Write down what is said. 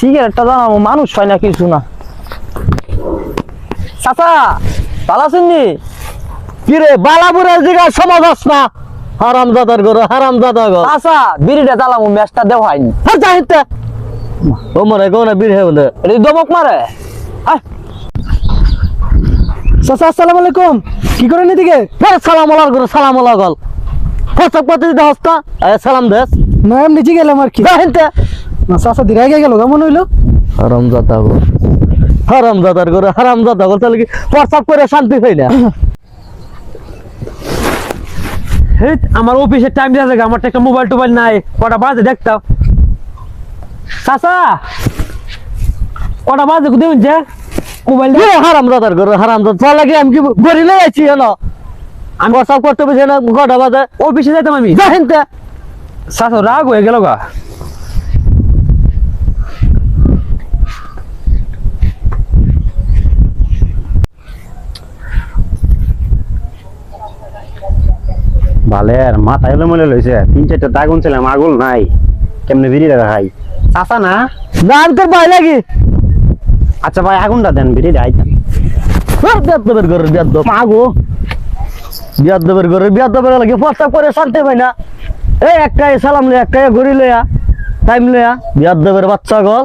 সিগারেটটা জানাবো মানুষ হয় না কিছু না। চাচা ভালো আছেন নি? কি রে বালাপুরের দিকে সমাজ আস না হারাম দাদার ঘরে হারাম দাদা ঘর চাচা বিড়িটা জ্বালামো ম্যাচটা দেওয়া হয়নি। আর যাইতে ও মরে কোনে বীর হে বলে এটা দমক মারে। চাচা আসসালামু আলাইকুম, কি করেন এদিকে? সালাম আলার ঘরে সালাম আলা গল ফসক পাতি দিতে হস্তা সালাম দেস না আমি নিচে গেলাম আর কি। যাইতে না চাচা দিরাই গেল কেমন হইলো? হারাম দাদা ঘর হারাম দাদার ঘরে হারাম দাদা ঘর তাহলে কি প্রস্তাব করে শান্তি পাই না। আমার অফিসের টাইম দিয়ে আমার একটা মোবাইল টোবাইল নাই, কটা বাজে দেখতাম। চাচা কটা বাজে দেখুন যে মোবাইল হারাম দাদার ঘরে হারাম দাদা তার লাগে আমি কি গড়ি লই আছি না আমি প্রস্তাব করতে বসে না কটা বাজে অফিসে যাইতাম আমি। যাইতে চাচা রাগ হয়ে গেল গা। ভালের মাথায় মনে লইছে 3-4টা দাগুন ছিলাম আগুন নাই কেমনে বিড়ি খাই চাচা না না আমি তোর ভাই লাগি আচ্ছা ভাই আগুনটা দেন বিড়ি আইতেন বিয়াদবের ঘরে বিয়াদব আগো বিয়াদবের ঘরে বিয়াদবের লাগে প্রস্তাব করে শান্তি পাই না। এই একটাই সালাম লইয়া একটাই ঘড়ি লইয়া টাইম লইয়া বিয়াদবের বাচ্চা গল